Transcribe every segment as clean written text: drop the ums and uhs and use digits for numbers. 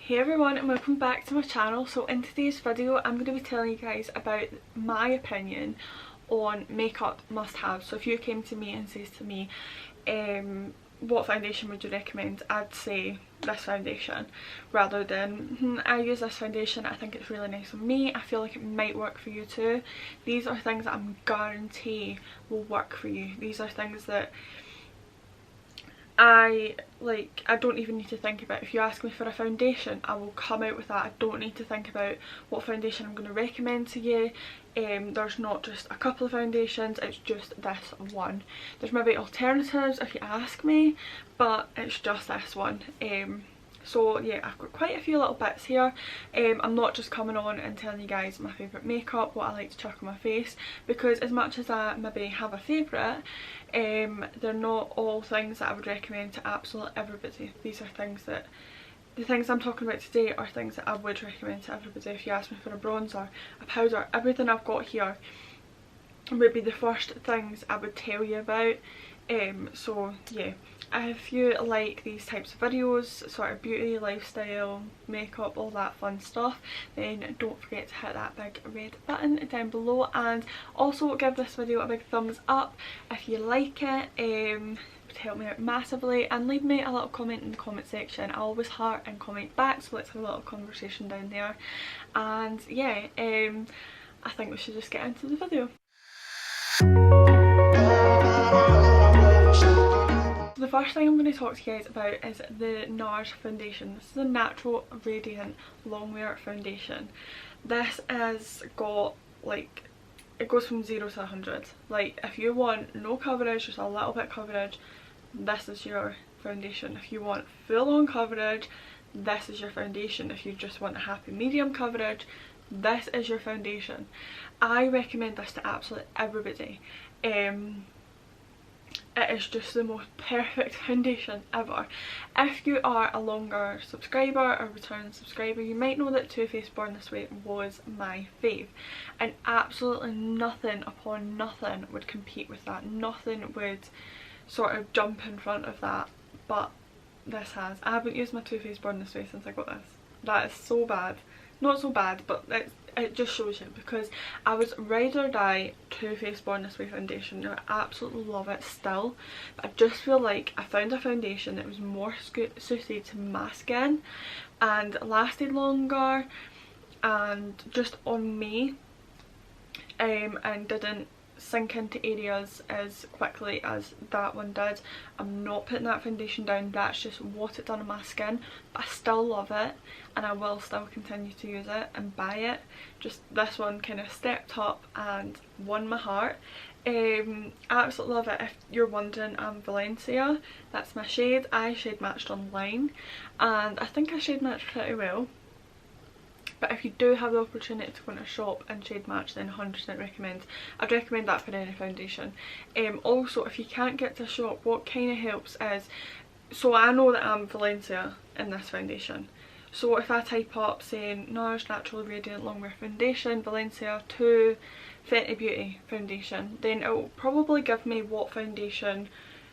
Hey everyone, and welcome back to my channel. So in today's video I'm going to be telling you guys about my opinion on makeup must-haves. So if you came to me and says to me what foundation would you recommend, I'd say this foundation rather than I use this foundation, I think it's really nice on me, I feel like it might work for you too. These are things that I'm guarantee will work for you. These are things that I don't even need to think about. If you ask me for a foundation, I will come out with that. I don't need to think about what foundation I'm going to recommend to you. There's not just a couple of foundations, it's just this one. There's maybe alternatives if you ask me, but it's just this one. So yeah, I've got quite a few little bits here. I'm not just coming on and telling you guys my favourite makeup, what I like to chuck on my face, because as much as I maybe have a favourite, they're not all things that I would recommend to absolutely everybody. These are things that, the things I'm talking about today are things that I would recommend to everybody. If you ask me for a bronzer, a powder, everything I've got here would be the first things I would tell you about. So yeah, if you like these types of videos, sort of beauty, lifestyle, makeup, all that fun stuff, then don't forget to hit that big red button down below, and also give this video a big thumbs up if you like it. It would help me out massively, and leave me a little comment in the comment section. I always heart and comment back, so let's have a little conversation down there. And yeah, I think we should just get into the video. The first thing I'm going to talk to you guys about is the NARS foundation. This is a Natural Radiant Longwear foundation. This has got, like, it goes from 0 to 100. Like, if you want no coverage, just a little bit coverage, this is your foundation. If you want full on coverage, this is your foundation. If you just want a happy medium coverage, this is your foundation. I recommend this to absolutely everybody. It is just the most perfect foundation ever. If you are a longer subscriber or returning subscriber, you might know that Too Faced Born This Way was my fave, and absolutely nothing upon nothing would compete with that. Nothing would sort of jump in front of that, but this has. I haven't used my Too Faced Born This Way since I got this. That is so bad. Not so bad, but it just shows you, because I was ride or die Too Faced Born This Way foundation. I absolutely love it still, but I just feel like I found a foundation that was more suited to my skin and lasted longer and just on me, and didn't sink into areas as quickly as that one did. I'm not putting that foundation down, that's just what it done on my skin, but I still love it and I will still continue to use it and buy it. Just this one kind of stepped up and won my heart. I absolutely love it. If you're wondering, I'm Valencia, that's my shade. I shade matched online and I think I shade matched pretty well. But if you do have the opportunity to go into a shop and shade match, then 100% recommend. I'd recommend that for any foundation. Also, if you can't get to a shop, what kind of helps is, so I know that I'm Valencia in this foundation. So if I type up saying NARS Natural Radiant Longwear Foundation Valencia 2 Fenty Beauty foundation, then it will probably give me what foundation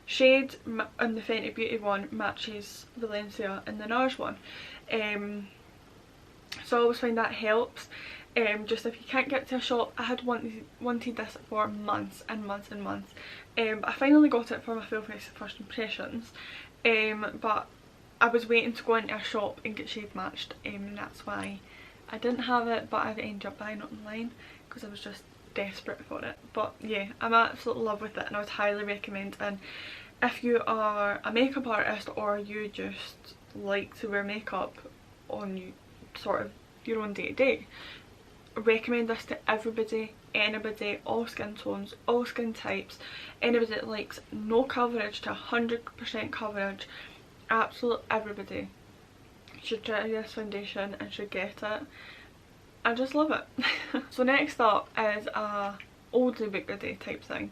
shade in the Fenty Beauty one matches Valencia in the NARS one. So I always find that helps. Just if you can't get to a shop, I had wanted this for months and months and months. But I finally got it for my full face first impressions. But I was waiting to go into a shop and get shade matched, and that's why I didn't have it, but I ended up buying it online because I was just desperate for it. But yeah, I'm absolutely in love with it and I would highly recommend. And if you are a makeup artist or you just like to wear makeup on you, sort of your own day to day, recommend this to everybody, anybody, all skin tones, all skin types, anybody that likes no coverage to 100% coverage. Absolutely everybody should try this foundation and should get it. I just love it. So next up is a oldie but goodie type thing.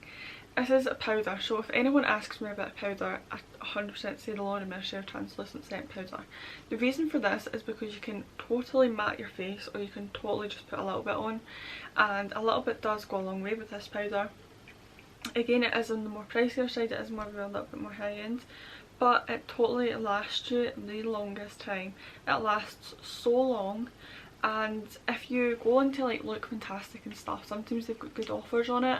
This is a powder, so if anyone asks me about a powder, I 100% say the Laura Mercier Translucent Scent Powder. The reason for this is because you can totally matte your face, or you can totally just put a little bit on, and a little bit does go a long way with this powder. Again, it is on the more pricier side, it is more of a little bit more high end, but it totally lasts you the longest time. It lasts so long, and if you go into like Look Fantastic and stuff, sometimes they've got good offers on it,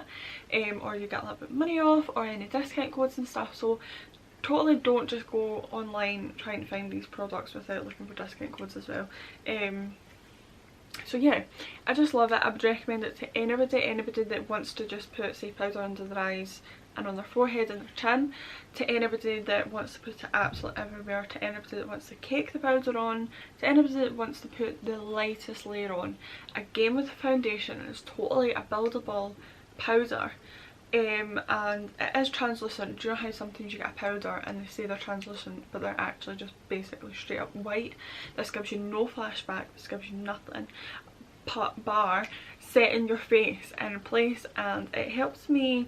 or you get a little bit of money off or any discount codes and stuff. So totally don't just go online trying to find these products without looking for discount codes as well. So yeah, I just love it. I would recommend it to anybody that wants to just put, say, powder under their eyes and on their forehead and their chin, to anybody that wants to put it absolutely everywhere, to anybody that wants to cake the powder on, to anybody that wants to put the lightest layer on. Again, with the foundation, it's totally a buildable powder. And it is translucent. Do you know how sometimes you get a powder and they say they're translucent but they're actually just basically straight up white? This gives you no flashback, this gives you nothing bar setting your face in place, and it helps me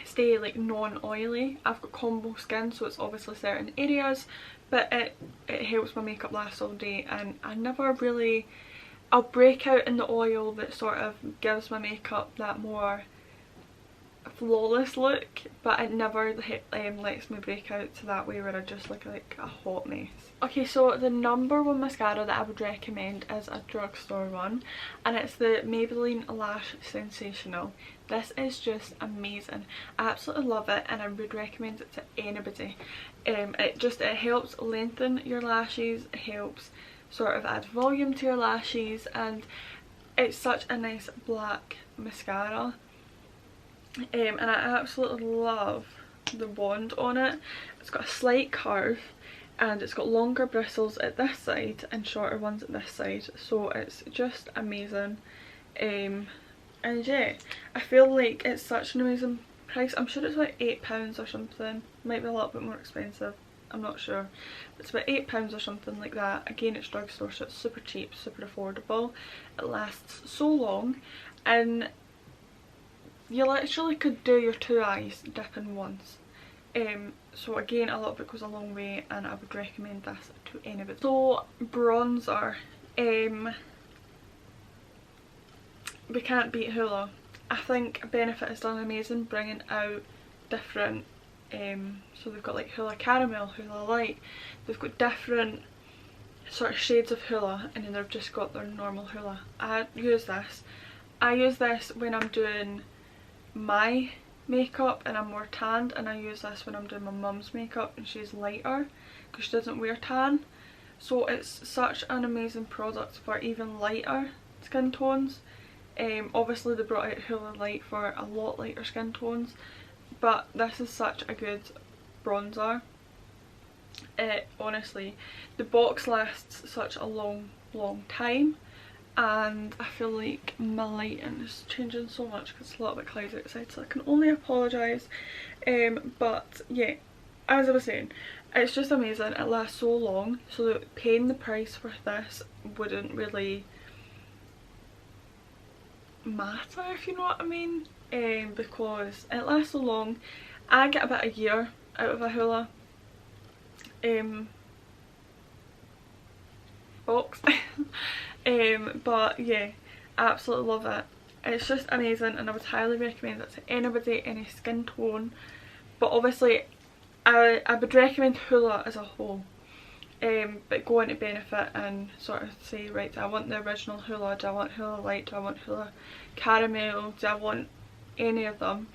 stay like non-oily. I've got combo skin, so it's obviously certain areas, but it helps my makeup last all day, and I never really, I'll break out in the oil that sort of gives my makeup that more flawless look, but it never lets me break out to that way where I just look like a hot mess. Okay, so the #1 mascara that I would recommend is a drugstore one, and it's the Maybelline Lash Sensational. This is just amazing. I absolutely love it, and I would recommend it to anybody. It helps lengthen your lashes, it helps sort of add volume to your lashes, and it's such a nice black mascara. And I absolutely love the wand on it. It's got a slight curve, and it's got longer bristles at this side and shorter ones at this side, so it's just amazing. And yeah, I feel like it's such an amazing price. I'm sure it's like £8 or something, might be a little bit more expensive, I'm not sure. It's about £8 or something like that. Again, it's drugstore, so it's super cheap, super affordable. It lasts so long, and you literally could do your 2 eyes dipping once. So again, a lot of it goes a long way, and I would recommend this to anybody. So bronzer, we can't beat Hoola. I think Benefit has done amazing bringing out different, so they've got like Hoola Caramel, Hoola Light, they've got different sort of shades of Hoola, and then they've just got their normal Hoola. I use this when I'm doing my makeup and I'm more tanned, and I use this when I'm doing my mum's makeup and she's lighter because she doesn't wear tan. So it's such an amazing product for even lighter skin tones. Obviously they brought out Hoola Light for a lot lighter skin tones, but this is such a good bronzer. Honestly, the box lasts such a long time, and I feel like my lighting is changing so much because it's a little bit cloudy outside, so I can only apologise. But yeah, as I was saying, it's just amazing. It lasts so long, so that paying the price for this wouldn't really matter, if you know what I mean, because it lasts so long. I get about a year out of a Hoola box. But yeah, I absolutely love it. It's just amazing, and I would highly recommend it to anybody, any skin tone. But obviously I would recommend Hoola as a whole, but go into Benefit and sort of say, right, do I want the original Hoola, do I want Hoola Light, do I want Hoola Caramel, do I want any of them,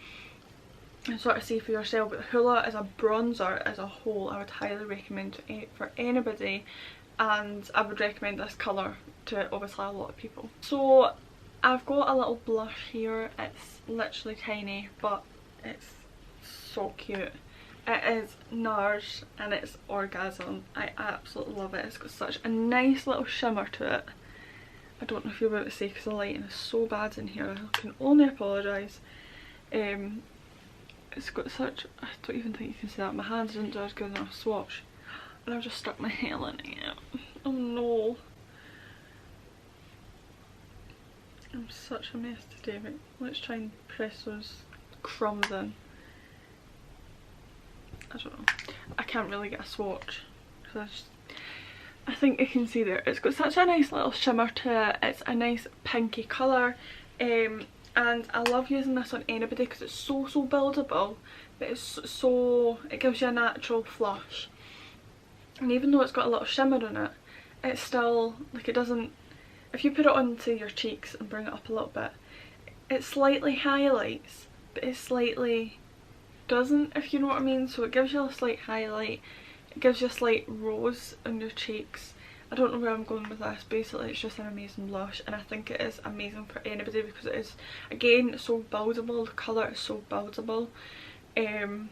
and sort of see for yourself. But Hoola as a bronzer as a whole, I would highly recommend it for anybody, and I would recommend this colour to obviously a lot of people. So I've got a little blush here. It's literally tiny, but it's so cute. It is NARS and it's Orgasm. I absolutely love it. It's got such a nice little shimmer to it. I don't know if you'll be able to see because the lighting is so bad in here. I can only apologise. It's got such, I don't even think you can see that. My hands didn't do as good enough swatch, and I've just stuck my hair in it. Oh no. I'm such a mess today. Right, let's try and press those crumbs in. I don't know. I can't really get a swatch because I think you can see there. It's got such a nice little shimmer to it. It's a nice pinky colour, and I love using this on anybody because it's so buildable, but but it gives you a natural flush. And even though it's got a little shimmer in it, it's still, like, it doesn't, if you put it onto your cheeks and bring it up a little bit, it slightly highlights, but it slightly doesn't, if you know what I mean. So it gives you a slight highlight, it gives you a slight rose on your cheeks. I don't know where I'm going with this. Basically it's just an amazing blush, and I think it is amazing for anybody because it is, again, so buildable. The colour is so buildable, and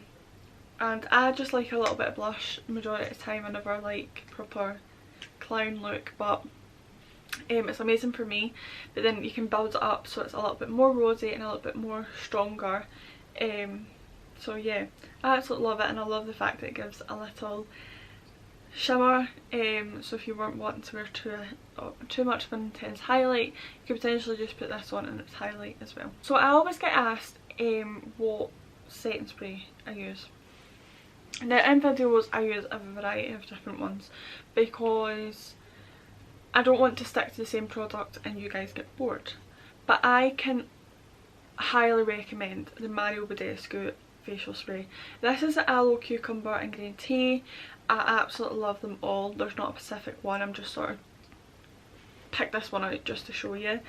I just like a little bit of blush majority of the time. I never like proper clown look, but it's amazing for me. But then you can build it up so it's a little bit more rosy and a little bit more stronger. So yeah, I absolutely love it, and I love the fact that it gives a little shimmer. So if you weren't wanting to wear too much of an intense highlight, you could potentially just put this on and it's highlight as well. So I always get asked what setting spray I use. Now in videos I use a variety of different ones because I don't want to stick to the same product and you guys get bored. But I can highly recommend the Mario Badescu facial spray. This is the aloe, cucumber and green tea. I absolutely love them all. There's not a specific one, I'm just sort of picked this one out just to show you.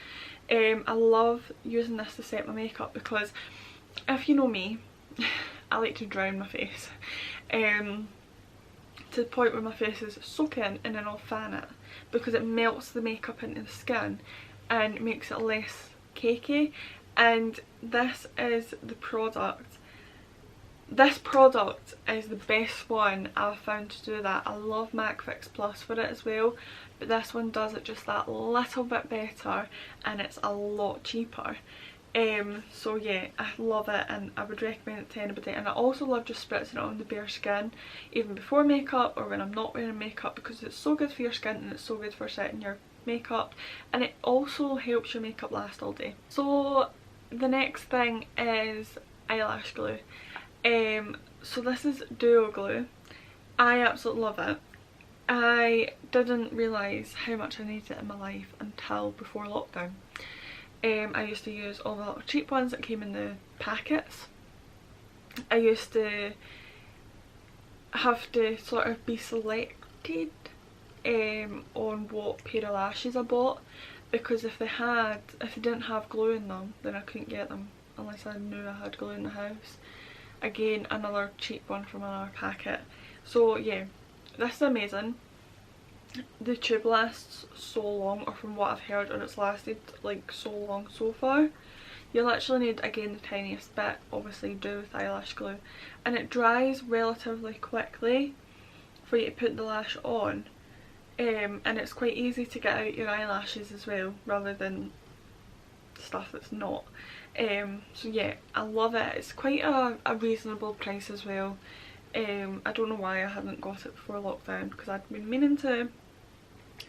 I love using this to set my makeup because if you know me, I like to drown my face. To the point where my face is soaking and then I'll fan it because it melts the makeup into the skin and makes it less cakey. And this is the product. This product is the best one I've found to do that. I love MAC Fix Plus for it as well, but this one does it just that little bit better and it's a lot cheaper. So yeah, I love it and I would recommend it to anybody. And I also love just spritzing it on the bare skin even before makeup or when I'm not wearing makeup because it's so good for your skin and it's so good for setting your makeup, and it also helps your makeup last all day. So the next thing is eyelash glue. So this is Duo Glue. I absolutely love it. I didn't realise how much I needed it in my life until before lockdown. I used to use all the little cheap ones that came in the packets. I used to have to sort of be selected on what pair of lashes I bought, because if they didn't have glue in them then I couldn't get them unless I knew I had glue in the house. Again, another cheap one from another packet. So yeah, this is amazing. The tube lasts so long, or from what I've heard, and it's lasted like so long so far. You literally need, again, the tiniest bit, obviously do with eyelash glue, and it dries relatively quickly for you to put the lash on, and it's quite easy to get out your eyelashes as well rather than stuff that's not. So yeah, I love it. It's quite a reasonable price as well. I don't know why I hadn't got it before lockdown because I'd been meaning to.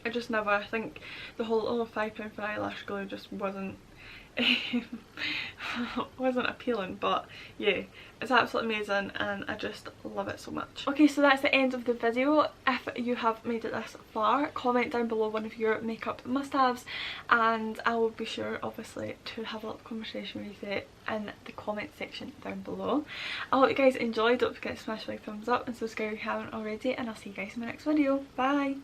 I just never, I think the whole £5 for eyelash glue just wasn't wasn't appealing. But yeah, it's absolutely amazing and I just love it so much. Okay, so that's the end of the video. If you have made it this far, comment down below one of your makeup must-haves and I will be sure obviously to have a little conversation with you in the comment section down below. I hope you guys enjoyed. Don't forget to smash the thumbs up and subscribe if you haven't already, and I'll see you guys in my next video. Bye!